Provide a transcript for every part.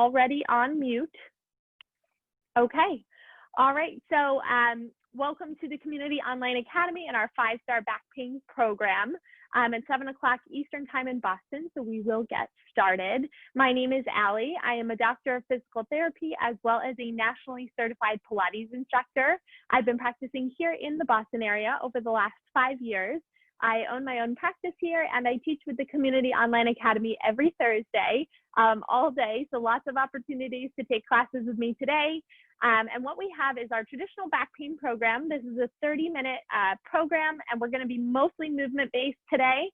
already on mute. Okay. All right. So welcome to the Community Online Academy and our 5-star back pain program at 7 o'clock Eastern time in Boston. So we will get started. My name is Allie. I am a doctor of physical therapy as well as a nationally certified Pilates instructor. I've been practicing here in the Boston area over the last 5 years. I own my own practice here and I teach with the Community Online Academy every Thursday, all day. So lots of opportunities to take classes with me today. And what we have is our traditional back pain program. This is a 30-minute program and we're going to be mostly movement-based today.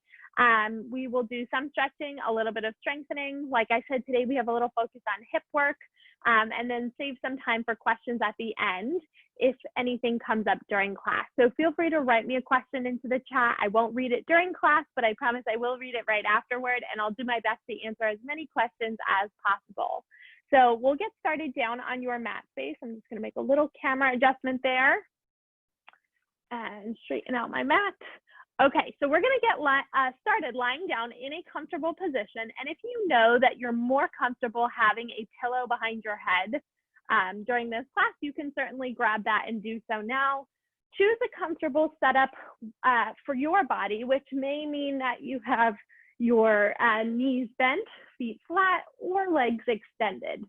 We will do some stretching, a little bit of strengthening. Like I said, today we have a little focus on hip work and then save some time for questions at the end if anything comes up during class. So feel free to write me a question into the chat. I won't read it during class, but I promise I will read it right afterward, and I'll do my best to answer as many questions as possible. So we'll get started down on your mat space. I'm just gonna make a little camera adjustment there and straighten out my mat. Okay, so we're gonna get started lying down in a comfortable position. And if you know that you're more comfortable having a pillow behind your head during this class, you can certainly grab that and do so now. Choose a comfortable setup for your body, which may mean that you have your knees bent, feet flat, or legs extended.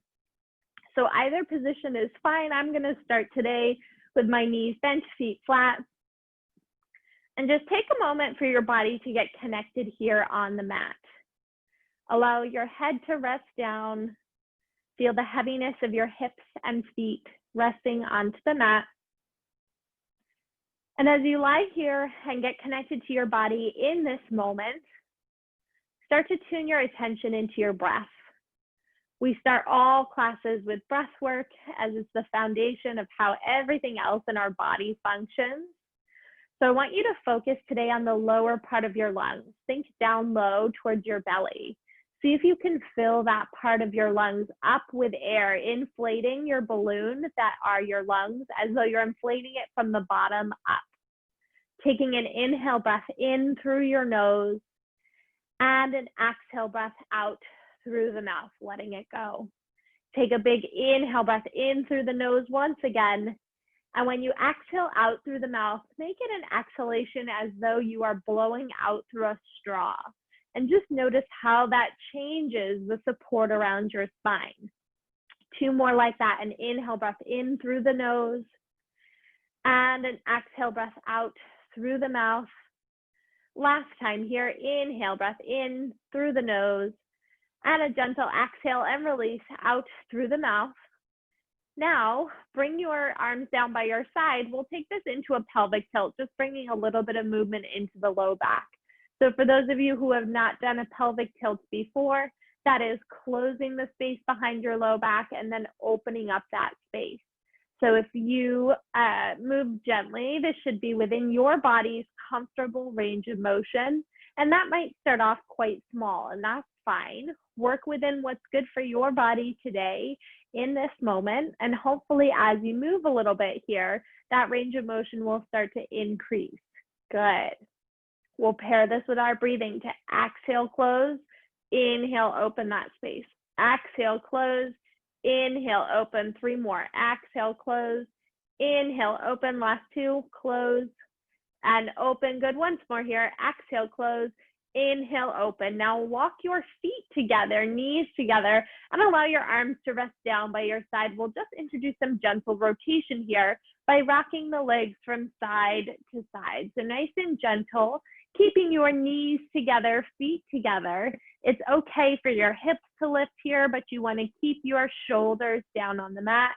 So either position is fine. I'm gonna start today with my knees bent, feet flat. And just take a moment for your body to get connected here on the mat. Allow your head to rest down. Feel the heaviness of your hips and feet resting onto the mat. And as you lie here and get connected to your body in this moment, start to tune your attention into your breath. We start all classes with breath work as it's the foundation of how everything else in our body functions. So I want you to focus today on the lower part of your lungs. Think down low towards your belly. See if you can fill that part of your lungs up with air, inflating your balloon that are your lungs as though you're inflating it from the bottom up. Taking an inhale breath in through your nose and an exhale breath out through the mouth, letting it go. Take a big inhale breath in through the nose once again. And when you exhale out through the mouth, make it an exhalation as though you are blowing out through a straw. And just notice how that changes the support around your spine. 2 more like that. An inhale breath in through the nose and an exhale breath out through the mouth. Last time here, inhale breath in through the nose and a gentle exhale and release out through the mouth. Now, bring your arms down by your side. We'll take this into a pelvic tilt, just bringing a little bit of movement into the low back. So for those of you who have not done a pelvic tilt before, that is closing the space behind your low back and then opening up that space. So if you move gently, this should be within your body's comfortable range of motion. And that might start off quite small, and that's fine. Work within what's good for your body today in this moment. And hopefully as you move a little bit here, that range of motion will start to increase. Good. We'll pair this with our breathing to exhale, close, inhale, open that space. Exhale, close, inhale, open. 3 more. Exhale, close, inhale, open. Last 2, close and open. Good. Once more here. Exhale, close, inhale, open. Now walk your feet together, knees together, and allow your arms to rest down by your side. We'll just introduce some gentle rotation here by rocking the legs from side to side. So nice and gentle. Keeping your knees together, feet together. It's okay for your hips to lift here, but you want to keep your shoulders down on the mat.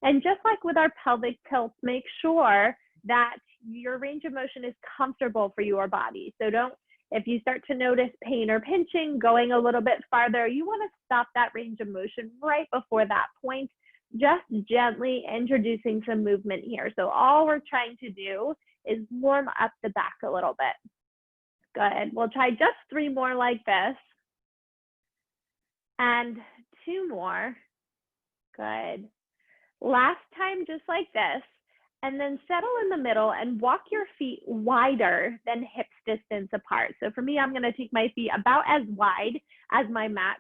And just like with our pelvic tilts, make sure that your range of motion is comfortable for your body. So if you start to notice pain or pinching, going a little bit farther, you want to stop that range of motion right before that point, just gently introducing some movement here. So all we're trying to do is warm up the back a little bit. Good. We'll try just 3 more like this. And 2 more. Good. Last time, just like this. And then settle in the middle and walk your feet wider than hips distance apart. So for me, I'm going to take my feet about as wide as my mat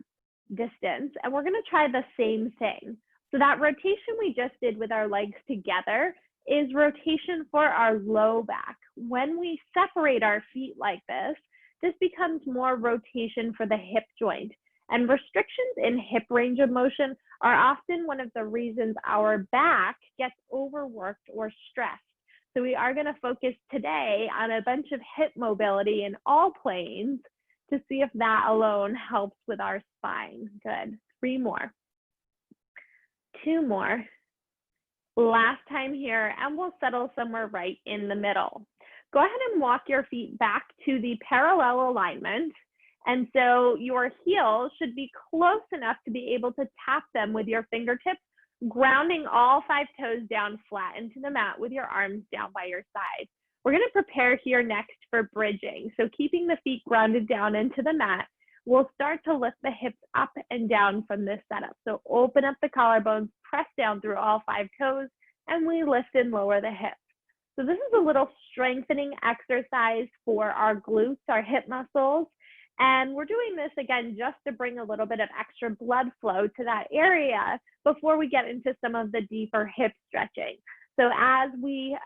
distance, and we're gonna try the same thing. So that rotation we just did with our legs together is rotation for our low back. When we separate our feet like this becomes more rotation for the hip joint. And restrictions in hip range of motion are often one of the reasons our back gets overworked or stressed. So we are gonna focus today on a bunch of hip mobility in all planes to see if that alone helps with our spine. Good, 3 more. 2 more. Last time here, and we'll settle somewhere right in the middle. Go ahead and walk your feet back to the parallel alignment. And so your heels should be close enough to be able to tap them with your fingertips, grounding all 5 toes down flat into the mat with your arms down by your side. We're gonna prepare here next for bridging. So keeping the feet grounded down into the mat, we'll start to lift the hips up and down from this setup. So open up the collarbones, press down through all 5 toes, and we lift and lower the hips. So this is a little strengthening exercise for our glutes, our hip muscles. And we're doing this again just to bring a little bit of extra blood flow to that area before we get into some of the deeper hip stretching. So as we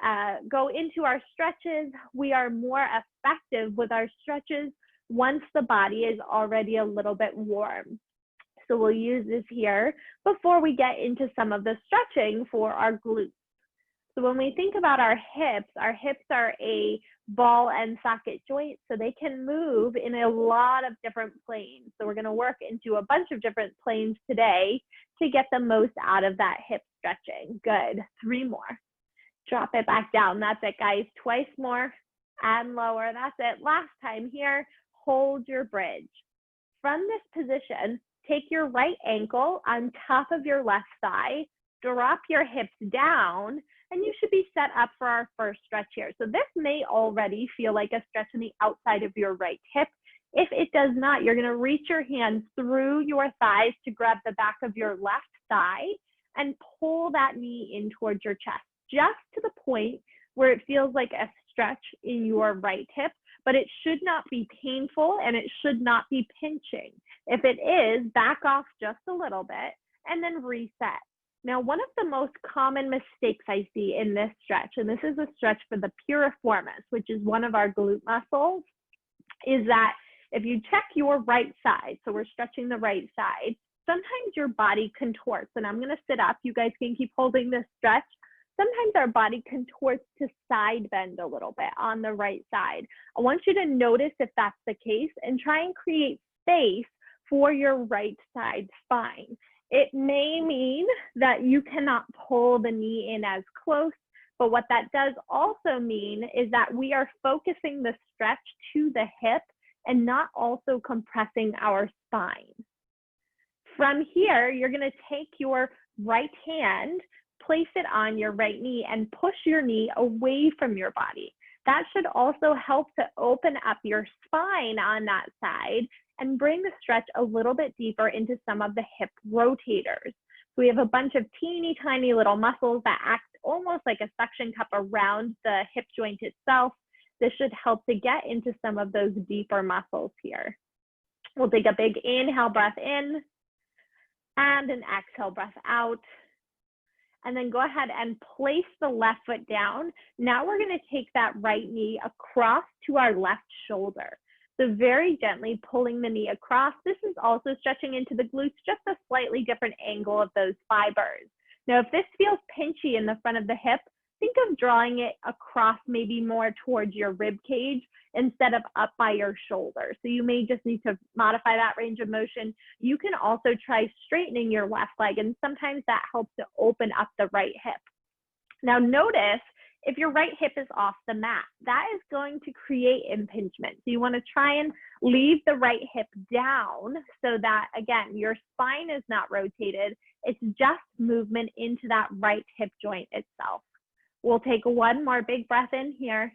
go into our stretches, we are more effective with our stretches once the body is already a little bit warm. So we'll use this here before we get into some of the stretching for our glutes. So when we think about our hips are a ball and socket joint, so they can move in a lot of different planes. So we're gonna work into a bunch of different planes today to get the most out of that hip stretching. Good, 3 more. Drop it back down, that's it guys, twice more and lower, that's it. Last time here, hold your bridge. From this position, take your right ankle on top of your left thigh, drop your hips down, and you should be set up for our first stretch here. So this may already feel like a stretch on the outside of your right hip. If it does not, you're gonna reach your hands through your thighs to grab the back of your left thigh and pull that knee in towards your chest, just to the point where it feels like a stretch in your right hip, but it should not be painful and it should not be pinching. If it is, back off just a little bit and then reset. Now, one of the most common mistakes I see in this stretch, and this is a stretch for the piriformis, which is one of our glute muscles, is that if you check your right side, so we're stretching the right side, sometimes your body contorts, and I'm gonna sit up, you guys can keep holding this stretch. Sometimes our body contorts to side bend a little bit on the right side. I want you to notice if that's the case and try and create space for your right side spine. It may mean that you cannot pull the knee in as close, but what that does also mean is that we are focusing the stretch to the hip and not also compressing our spine. From here, you're gonna take your right hand, place it on your right knee and push your knee away from your body. That should also help to open up your spine on that side and bring the stretch a little bit deeper into some of the hip rotators. So we have a bunch of teeny tiny little muscles that act almost like a suction cup around the hip joint itself. This should help to get into some of those deeper muscles here. We'll take a big inhale breath in and an exhale breath out. And then go ahead and place the left foot down. Now we're gonna take that right knee across to our left shoulder. So very gently pulling the knee across. This is also stretching into the glutes, just a slightly different angle of those fibers. Now, if this feels pinchy in the front of the hip, think of drawing it across maybe more towards your rib cage instead of up by your shoulder. So you may just need to modify that range of motion. You can also try straightening your left leg, and sometimes that helps to open up the right hip. Now notice if your right hip is off the mat, that is going to create impingement. So you want to try and leave the right hip down so that, again, your spine is not rotated. It's just movement into that right hip joint itself. We'll take one more big breath in here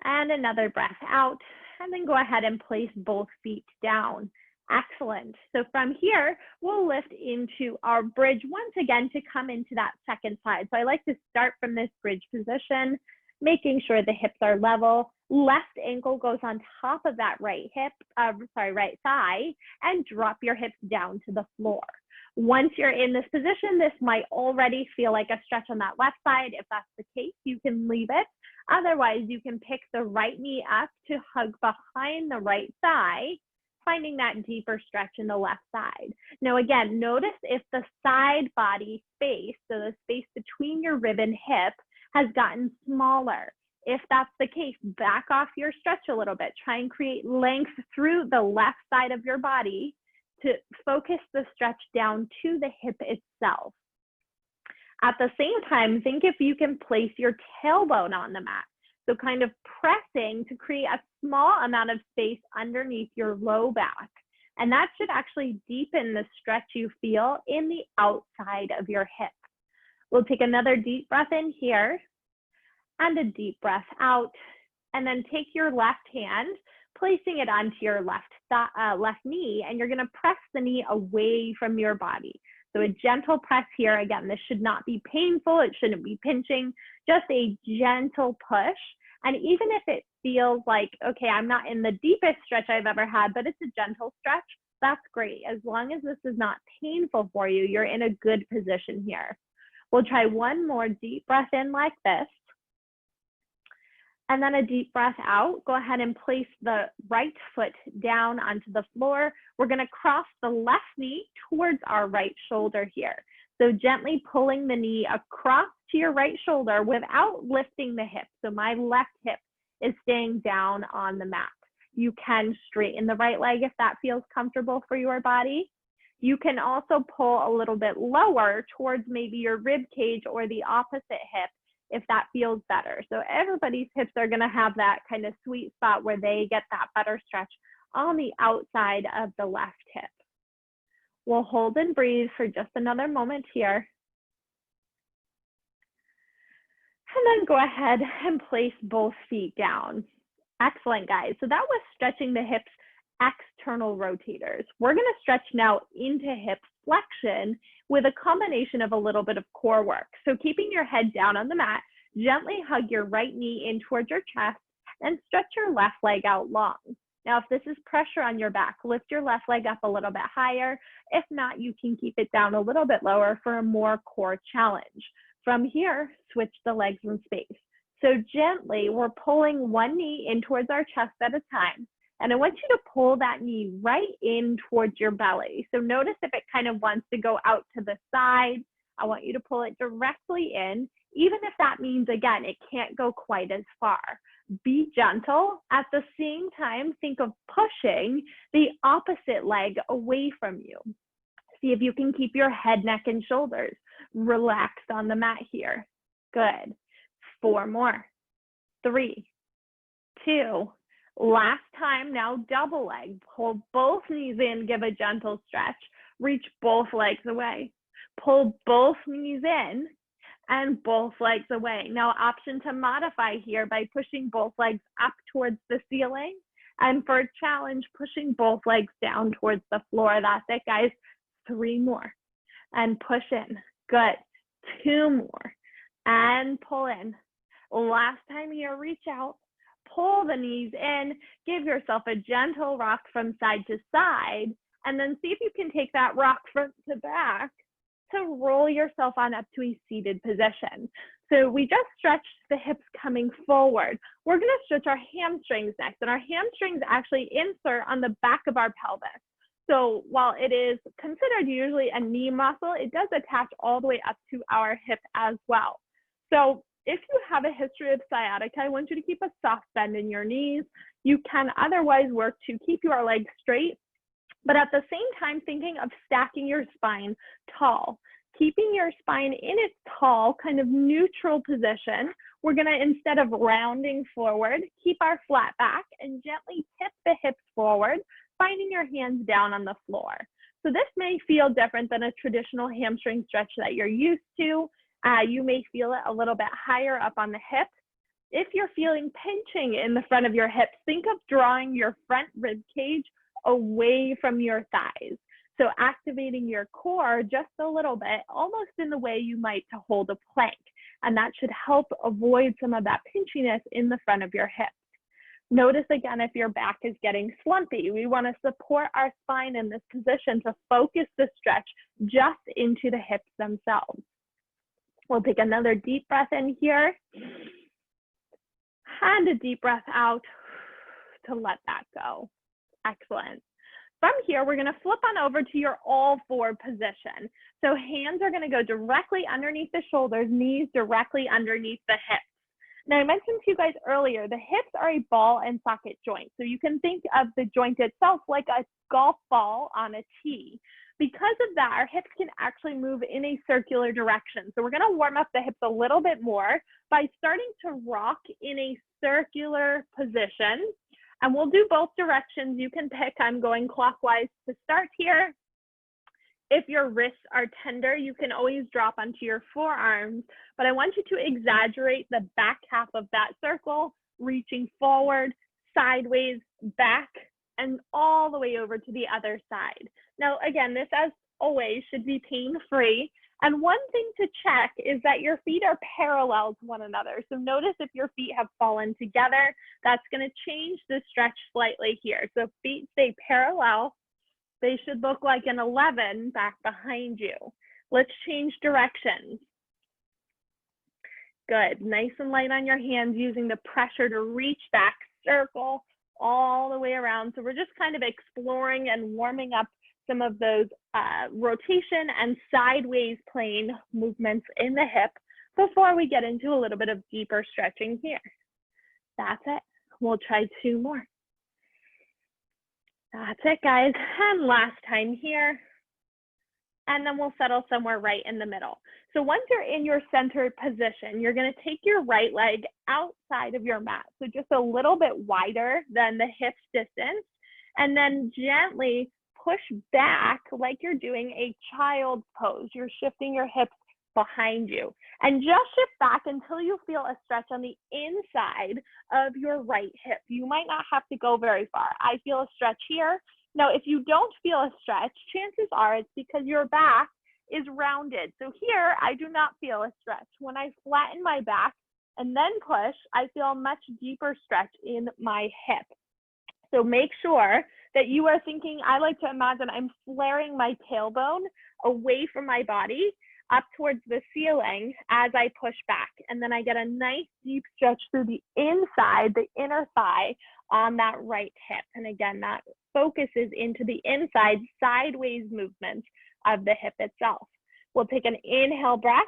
and another breath out, and then go ahead and place both feet down. Excellent. So from here, we'll lift into our bridge once again to come into that second side. So I like to start from this bridge position, making sure the hips are level, Left ankle goes on top of that right thigh, and drop your hips down to the floor. Once you're in this position, this might already feel like a stretch on that left side. If that's the case, you can leave it. Otherwise, you can pick the right knee up to hug behind the right thigh, finding that deeper stretch in the left side. Now, again, notice if the side body space, so the space between your rib and hip, has gotten smaller. If that's the case, back off your stretch a little bit. Try and create length through the left side of your body to focus the stretch down to the hip itself. At the same time, think if you can place your tailbone on the mat. So kind of pressing to create a small amount of space underneath your low back. And that should actually deepen the stretch you feel in the outside of your hip. We'll take another deep breath in here and a deep breath out. And then take your left hand, placing it onto your left knee, and you're going to press the knee away from your body. So a gentle press here. Again, this should not be painful. It shouldn't be pinching, just a gentle push. And even if it feels like, okay, I'm not in the deepest stretch I've ever had, but it's a gentle stretch, that's great. As long as this is not painful for you, you're in a good position here. We'll try one more deep breath in like this. And then a deep breath out. Go ahead and place the right foot down onto the floor. We're going to cross the left knee towards our right shoulder here. So gently pulling the knee across to your right shoulder without lifting the hip. So my left hip is staying down on the mat. You can straighten the right leg if that feels comfortable for your body. You can also pull a little bit lower towards maybe your rib cage or the opposite hip if that feels better. So everybody's hips are going to have that kind of sweet spot where they get that better stretch on the outside of the left hip. We'll hold and breathe for just another moment here. And then go ahead and place both feet down. Excellent, guys. So that was stretching the hips external rotators. We're going to stretch now into hip flexion with a combination of a little bit of core work. So keeping your head down on the mat, gently hug your right knee in towards your chest and stretch your left leg out long. Now, if this is pressure on your back, lift your left leg up a little bit higher. If not, you can keep it down a little bit lower for a more core challenge. From here, switch the legs in space. So gently, we're pulling one knee in towards our chest at a time. And I want you to pull that knee right in towards your belly. So notice if it kind of wants to go out to the side. I want you to pull it directly in, even if that means, again, it can't go quite as far. Be gentle. At the same time, think of pushing the opposite leg away from you. See if you can keep your head, neck, and shoulders relaxed on the mat here. Good. 4 more. 3, 2, last time. Now double leg. Pull both knees in, give a gentle stretch. Reach both legs away. Pull both knees in and both legs away. Now, option to modify here by pushing both legs up towards the ceiling. And for a challenge, pushing both legs down towards the floor. That's it, guys. 3 more. And push in. Good. 2 more. And pull in. Last time here, reach out. Pull the knees in. Give yourself a gentle rock from side to side. And then see if you can take that rock front to back to roll yourself on up to a seated position. So we just stretched the hips coming forward. We're going to stretch our hamstrings next, and our hamstrings actually insert on the back of our pelvis. So while it is considered usually a knee muscle, it does attach all the way up to our hip as well. So if you have a history of sciatica, I want you to keep a soft bend in your knees. You can otherwise work to keep your legs straight, but at the same time, thinking of stacking your spine tall. Keeping your spine in its tall, kind of neutral position, we're gonna, instead of rounding forward, keep our flat back and gently tip the hips forward, finding your hands down on the floor. So this may feel different than a traditional hamstring stretch that you're used to. You may feel it a little bit higher up on the hip. If you're feeling pinching in the front of your hips, think of drawing your front rib cage away from your thighs. So activating your core just a little bit, almost in the way you might to hold a plank. And that should help avoid some of that pinchiness in the front of your hips. Notice again if your back is getting slumpy. We want to support our spine in this position to focus the stretch just into the hips themselves. We'll take another deep breath in here and a deep breath out to let that go. Excellent. From here, we're going to flip on over to your all four position. So hands are going to go directly underneath the shoulders, knees directly underneath the hips. Now, I mentioned to you guys earlier, the hips are a ball and socket joint. So you can think of the joint itself like a golf ball on a tee. Because of that, our hips can actually move in a circular direction. So we're going to warm up the hips a little bit more by starting to rock in a circular position. And we'll do both directions. You can pick. I'm going clockwise to start here. If your wrists are tender, you can always drop onto your forearms, but I want you to exaggerate the back half of that circle, reaching forward, sideways, back, and all the way over to the other side. Now, again, this, as always, should be pain-free. And one thing to check is that your feet are parallel to one another. So notice if your feet have fallen together, that's going to change the stretch slightly here. So if feet stay parallel, they should look like an 11 back behind you. Let's change directions. Good, nice and light on your hands, using the pressure to reach back, circle all the way around. So we're just kind of exploring and warming up some of those rotation and sideways plane movements in the hip before we get into a little bit of deeper stretching here. That's it. We'll try two more. That's it, guys. And last time here. And then we'll settle somewhere right in the middle. So once you're in your centered position, you're going to take your right leg outside of your mat. So just a little bit wider than the hips distance. And then gently push back like you're doing a child's pose. You're shifting your hips behind you. And just shift back until you feel a stretch on the inside of your right hip. You might not have to go very far. I feel a stretch here. Now, if you don't feel a stretch, chances are it's because your back is rounded. So here, I do not feel a stretch. When I flatten my back and then push, I feel a much deeper stretch in my hip. So make sure that you are thinking, I like to imagine I'm flaring my tailbone away from my body up towards the ceiling as I push back. And then I get a nice deep stretch through the inside, the inner thigh on that right hip. And again, that focuses into the inside sideways movement of the hip itself. We'll take an inhale breath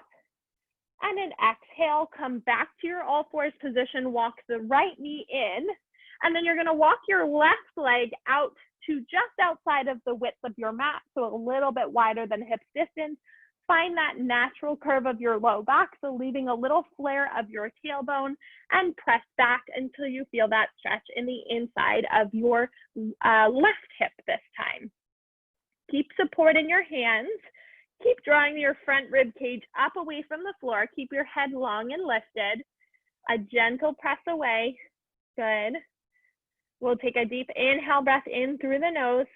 and an exhale, come back to your all fours position, walk the right knee in, and then you're gonna walk your left leg out to just outside of the width of your mat, so a little bit wider than hips distance. Find that natural curve of your low back, so leaving a little flare of your tailbone, and press back until you feel that stretch in the inside of your left hip this time. Keep support in your hands. Keep drawing your front rib cage up away from the floor. Keep your head long and lifted. A gentle press away. Good. We'll take a deep inhale breath in through the nose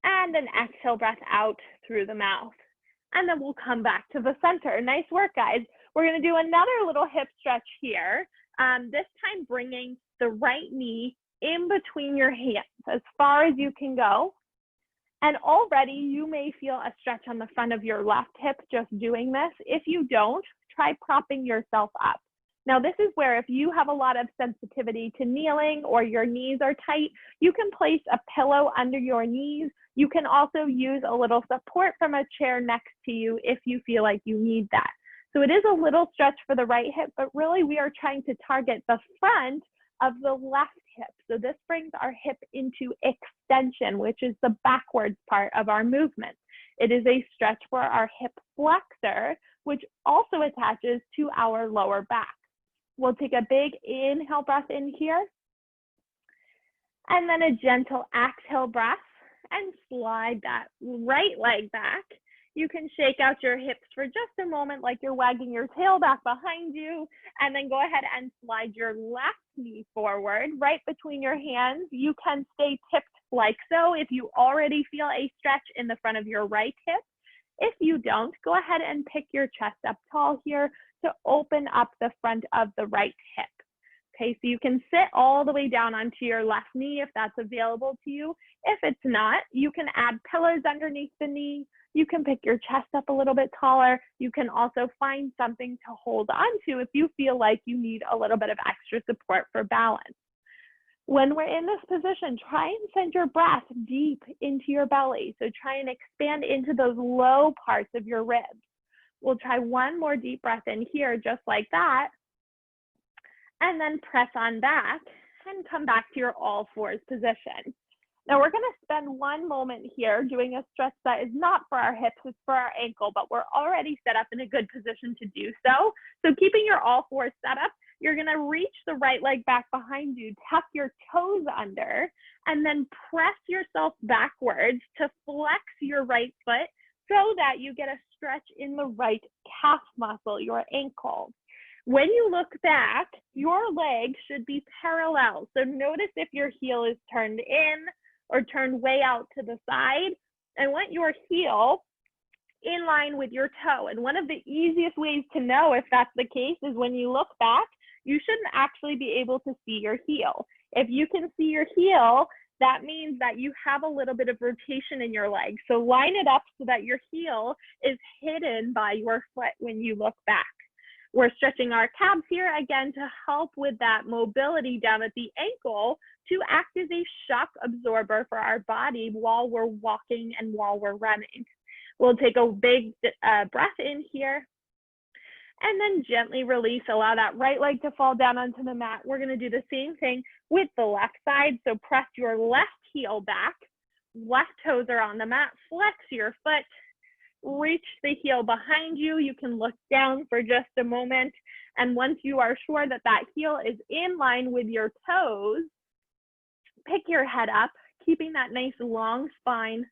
and an exhale breath out through the mouth. And then we'll come back to the center. Nice work, guys. We're going to do another little hip stretch here. This time bringing the right knee in between your hands as far as you can go. And already you may feel a stretch on the front of your left hip just doing this. If you don't, try propping yourself up. Now, this is where if you have a lot of sensitivity to kneeling or your knees are tight, you can place a pillow under your knees. You can also use a little support from a chair next to you if you feel like you need that. So it is a little stretch for the right hip, but really we are trying to target the front of the left hip. So this brings our hip into extension, which is the backwards part of our movement. It is a stretch for our hip flexor, which also attaches to our lower back. We'll take a big inhale breath in here, and then a gentle exhale breath, and slide that right leg back. You can shake out your hips for just a moment like you're wagging your tail back behind you, and then go ahead and slide your left knee forward right between your hands. You can stay tipped like so if you already feel a stretch in the front of your right hip. If you don't, go ahead and pick your chest up tall here to open up the front of the right hip. Okay, so you can sit all the way down onto your left knee if that's available to you. If it's not, you can add pillows underneath the knee. You can pick your chest up a little bit taller. You can also find something to hold on to if you feel like you need a little bit of extra support for balance. When we're in this position, try and send your breath deep into your belly. So try and expand into those low parts of your ribs. We'll try one more deep breath in here, just like that. And then press on back and come back to your all fours position. Now we're gonna spend one moment here doing a stretch that is not for our hips, it's for our ankle, but we're already set up in a good position to do so. So keeping your all fours set up, you're gonna reach the right leg back behind you, tuck your toes under, and then press yourself backwards to flex your right foot so that you get a stretch in the right calf muscle, your ankle. When you look back, your leg should be parallel. So notice if your heel is turned in or turned way out to the side. I want your heel in line with your toe. And one of the easiest ways to know if that's the case is when you look back, you shouldn't actually be able to see your heel. If you can see your heel, that means that you have a little bit of rotation in your leg. So line it up so that your heel is hidden by your foot when you look back. We're stretching our calves here again to help with that mobility down at the ankle to act as a shock absorber for our body while we're walking and while we're running. We'll take a big breath in here and then gently release. Allow that right leg to fall down onto the mat. We're going to do the same thing with the left side. So press your left heel back. Left toes are on the mat. Flex your foot. Reach the heel behind you. You can look down for just a moment. And once you are sure that that heel is in line with your toes, pick your head up, keeping that nice long spine.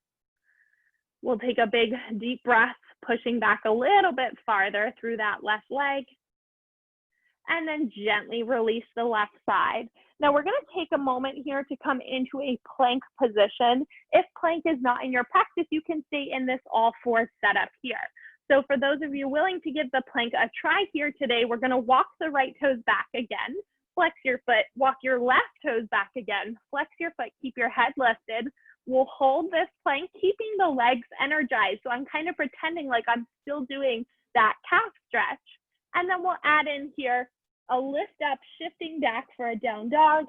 We'll take a big deep breath, pushing back a little bit farther through that left leg. And then gently release the left side. Now we're going to take a moment here to come into a plank position. If plank is not in your practice, you can stay in this all fours setup here. So for those of you willing to give the plank a try here today, we're going to walk the right toes back again, flex your foot, walk your left toes back again, flex your foot, keep your head lifted. We'll hold this plank, keeping the legs energized. So I'm kind of pretending like I'm still doing that calf stretch. And then we'll add in here a lift up, shifting back for a down dog,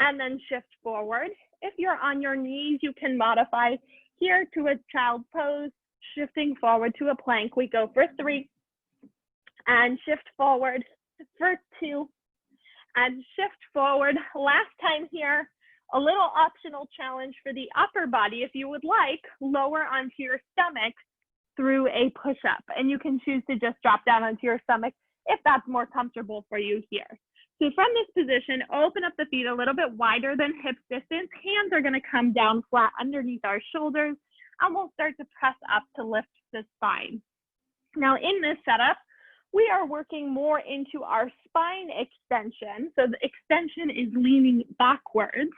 and then shift forward. If you're on your knees, you can modify here to a child pose, shifting forward to a plank. We go for 3, and shift forward for 2, and shift forward. Last time here, a little optional challenge for the upper body. If you would like, lower onto your stomach through a push-up, and you can choose to just drop down onto your stomach if that's more comfortable for you here. So from this position, open up the feet a little bit wider than hip distance. Hands are going to come down flat underneath our shoulders, and we'll start to press up to lift the spine. Now in this setup, we are working more into our spine extension. So the extension is leaning backwards,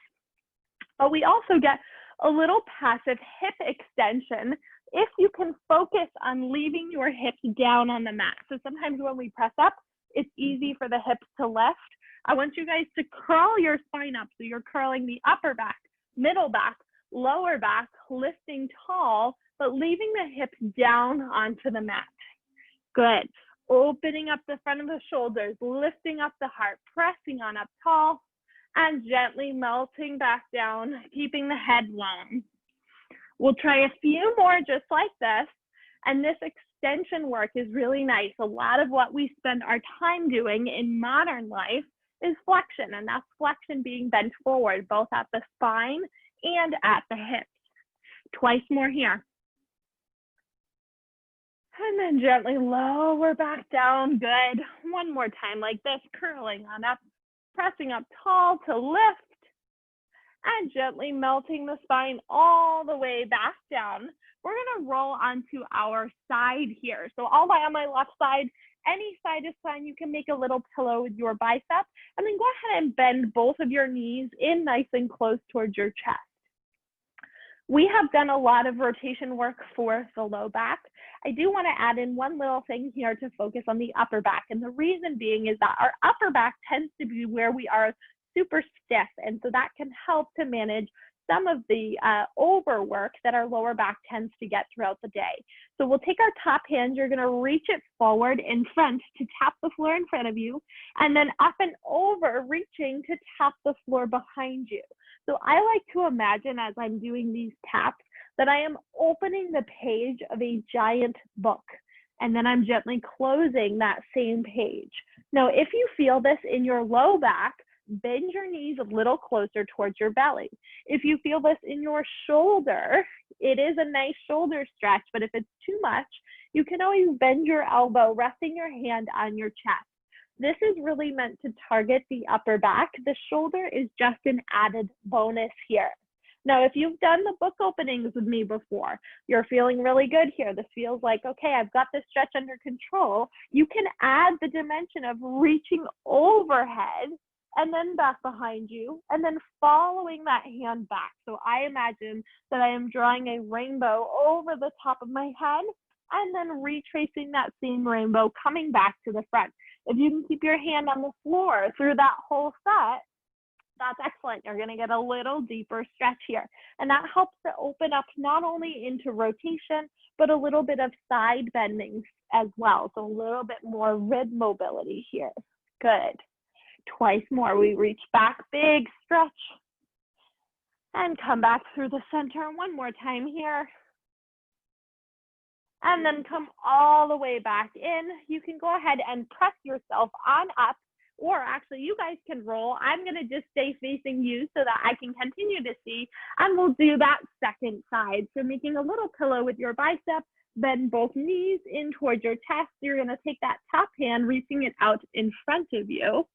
but we also get a little passive hip extension if you can focus on leaving your hips down on the mat. So sometimes when we press up, it's easy for the hips to lift. I want you guys to curl your spine up. So you're curling the upper back, middle back, lower back, lifting tall, but leaving the hips down onto the mat. Good. Opening up the front of the shoulders, lifting up the heart, pressing on up tall, and gently melting back down, keeping the head long. We'll try a few more just like this, and this extension work is really nice. A lot of what we spend our time doing in modern life is flexion, and that's flexion being bent forward, both at the spine and at the hips. Twice more here. And then gently lower back down, good. One more time like this, curling on up, pressing up tall to lift, and gently melting the spine all the way back down. We're gonna roll onto our side here. So I'll lie on my left side. Any side is fine. You can make a little pillow with your bicep, and then go ahead and bend both of your knees in nice and close towards your chest. We have done a lot of rotation work for the low back. I do want to add in one little thing here to focus on the upper back. And the reason being is that our upper back tends to be where we are super stiff. And so that can help to manage some of the overwork that our lower back tends to get throughout the day. So we'll take our top hand, you're gonna reach it forward in front to tap the floor in front of you, and then up and over, reaching to tap the floor behind you. So I like to imagine as I'm doing these taps that I am opening the page of a giant book, and then I'm gently closing that same page. Now, if you feel this in your low back, bend your knees a little closer towards your belly. If you feel this in your shoulder, it is a nice shoulder stretch, but if it's too much, you can always bend your elbow, resting your hand on your chest. This is really meant to target the upper back. The shoulder is just an added bonus here. Now, if you've done the book openings with me before, you're feeling really good here. This feels like, okay, I've got this stretch under control. You can add the dimension of reaching overhead and then back behind you, and then following that hand back. So I imagine that I am drawing a rainbow over the top of my head, and then retracing that same rainbow, coming back to the front. If you can keep your hand on the floor through that whole set, that's excellent. You're gonna get a little deeper stretch here. And that helps to open up not only into rotation, but a little bit of side bending as well. So a little bit more rib mobility here. Good. Twice more. We reach back, big stretch, and come back through the center one more time here. And then come all the way back in. You can go ahead and press yourself on up, or actually you guys can roll. I'm gonna just stay facing you so that I can continue to see, and we'll do that second side. So making a little pillow with your bicep, bend both knees in towards your chest. You're gonna take that top hand, reaching it out in front of you,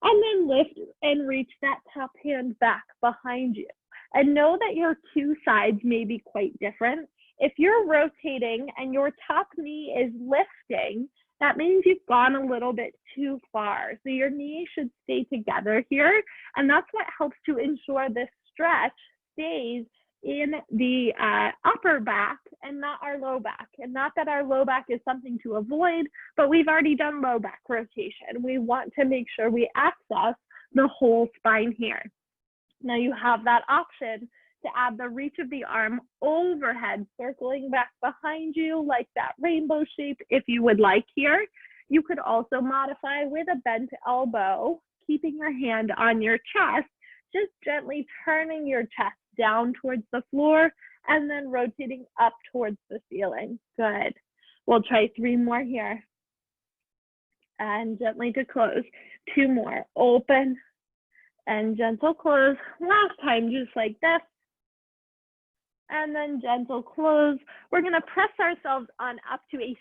and then lift and reach that top hand back behind you. And know that your two sides may be quite different. If you're rotating and your top knee is lifting, that means you've gone a little bit too far. So your knees should stay together here. And that's what helps to ensure this stretch stays in the upper back and not our low back. And not that our low back is something to avoid, but we've already done low back rotation. We want to make sure we access the whole spine here. Now you have that option to add the reach of the arm overhead, circling back behind you like that rainbow shape if you would like here. You could also modify with a bent elbow, keeping your hand on your chest, just gently turning your chest down towards the floor and then rotating up towards the ceiling. Good. We'll try 3 more here. And gently to close. 2 more. Open and gentle close. Last time, just like this. And then gentle close. We're going to press ourselves on up to a